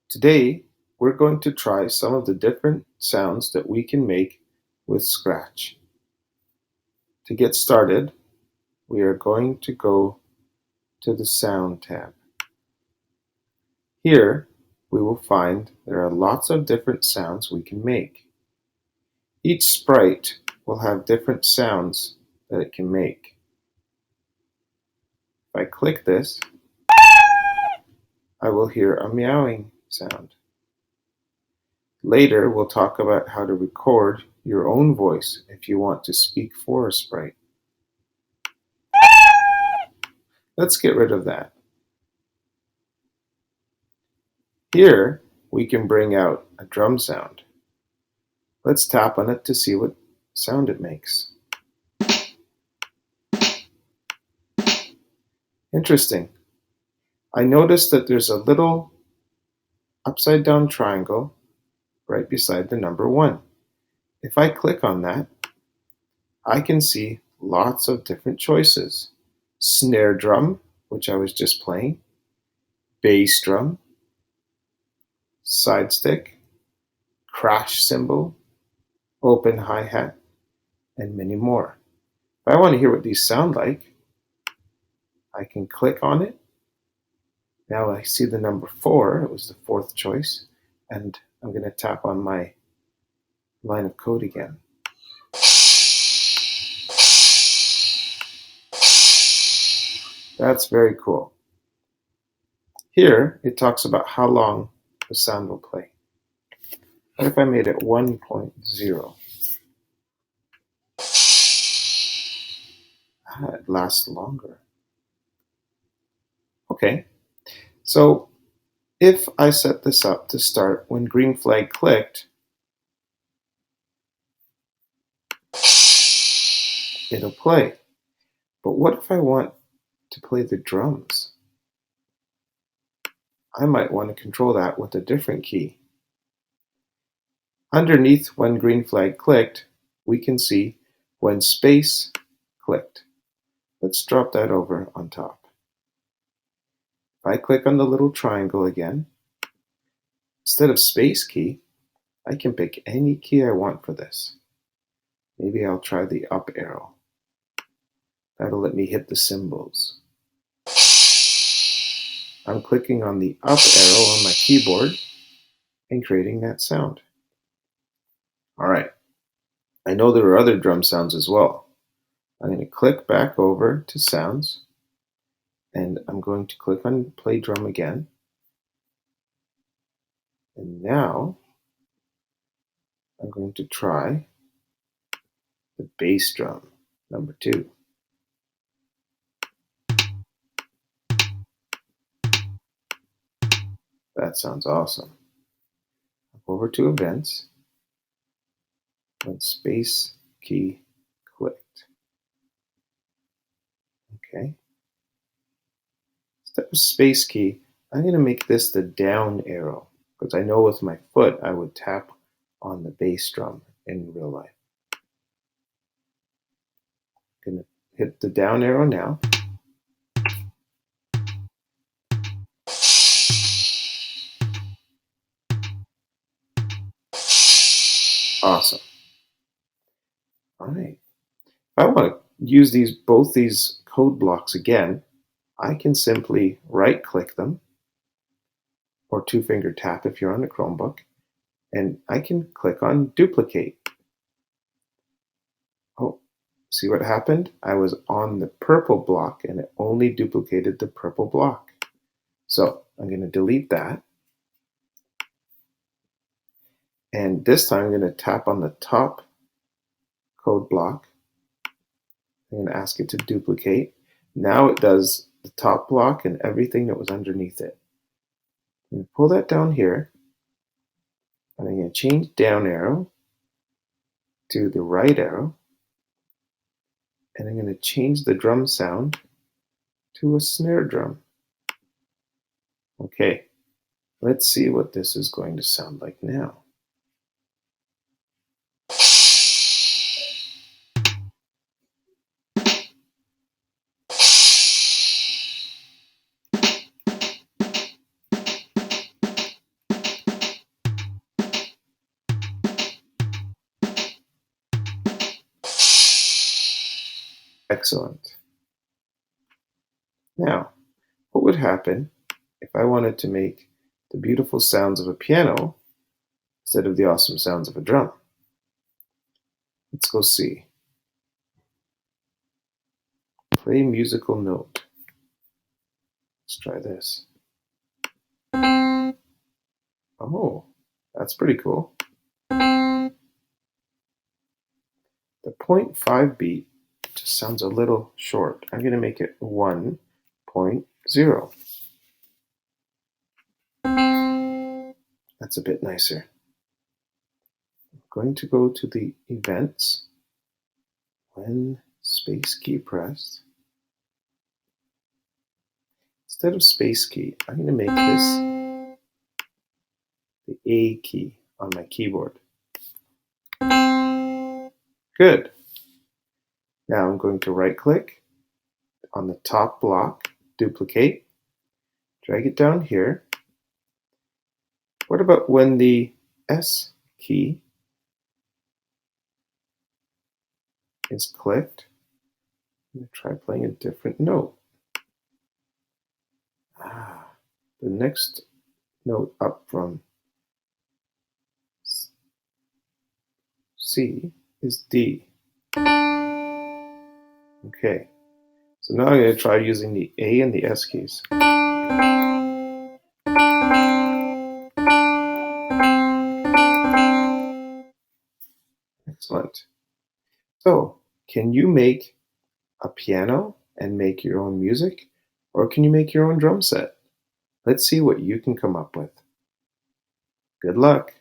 Today, we're going to try some of the different sounds that we can make with Scratch. To get started, we are going to go to the Sound tab. Here, we will find there are lots of different sounds we can make. Each sprite will have different sounds that it can make. If I click this, I will hear a meowing sound. Later, we'll talk about how to record your own voice if you want to speak for a sprite. Let's get rid of that. Here, we can bring out a drum sound. Let's tap on it to see what sound it makes. Interesting. I noticed that there's a little upside down triangle right beside the number 1. If I click on that, I can see lots of different choices. Snare drum, which I was just playing, bass drum, side stick, crash cymbal, open hi-hat, and many more. If I want to hear what these sound like, I can click on it. Now I see the number 4, it was the 4th choice, and I'm going to tap on my line of code again. That's very cool. Here, it talks about how long the sound will play. What if I made it 1.0? It lasts longer. Okay, so if I set this up to start when green flag clicked, it'll play. But what if I want to play the drums? I might want to control that with a different key. Underneath when green flag clicked, we can see when space clicked. Let's drop that over on top. If I click on the little triangle again, instead of space key, I can pick any key I want for this. Maybe I'll try the up arrow. That'll let me hit the cymbals. I'm clicking on the up arrow on my keyboard and creating that sound. All right, I know there are other drum sounds as well. I'm going to click back over to sounds and I'm going to click on play drum again. And now I'm going to try the bass drum, number 2. That sounds awesome. Over to events, when space key clicked. Okay. Instead of space key, I'm going to make this the down arrow because I know with my foot I would tap on the bass drum in real life. I'm going to hit the down arrow now. Awesome. All right. If I want to use both these code blocks again, I can simply right click them or 2-finger tap if you're on a Chromebook, and I can click on duplicate. Oh, see what happened? I was on the purple block and it only duplicated the purple block. So I'm going to delete that. And this time I'm going to tap on the top code block. I'm going to ask it to duplicate. Now it does the top block and everything that was underneath it. I'm going to pull that down here. And I'm going to change down arrow to the right arrow. And I'm going to change the drum sound to a snare drum. Okay, let's see what this is going to sound like now. Excellent. Now, what would happen if I wanted to make the beautiful sounds of a piano instead of the awesome sounds of a drum? Let's go see. Play musical note. Let's try this. Oh, that's pretty cool. The 0.5 beat just sounds a little short. I'm going to make it 1.0. That's a bit nicer. I'm going to go to the events. When space key pressed. Instead of space key, I'm going to make this the A key on my keyboard. Good. Now I'm going to right click on the top block, duplicate, drag it down here. What about when the S key is clicked? I'm going to try playing a different note. The next note up from C is D. Okay, so now I'm going to try using the A and the S keys. Excellent. So, can you make a piano and make your own music? Or can you make your own drum set? Let's see what you can come up with. Good luck!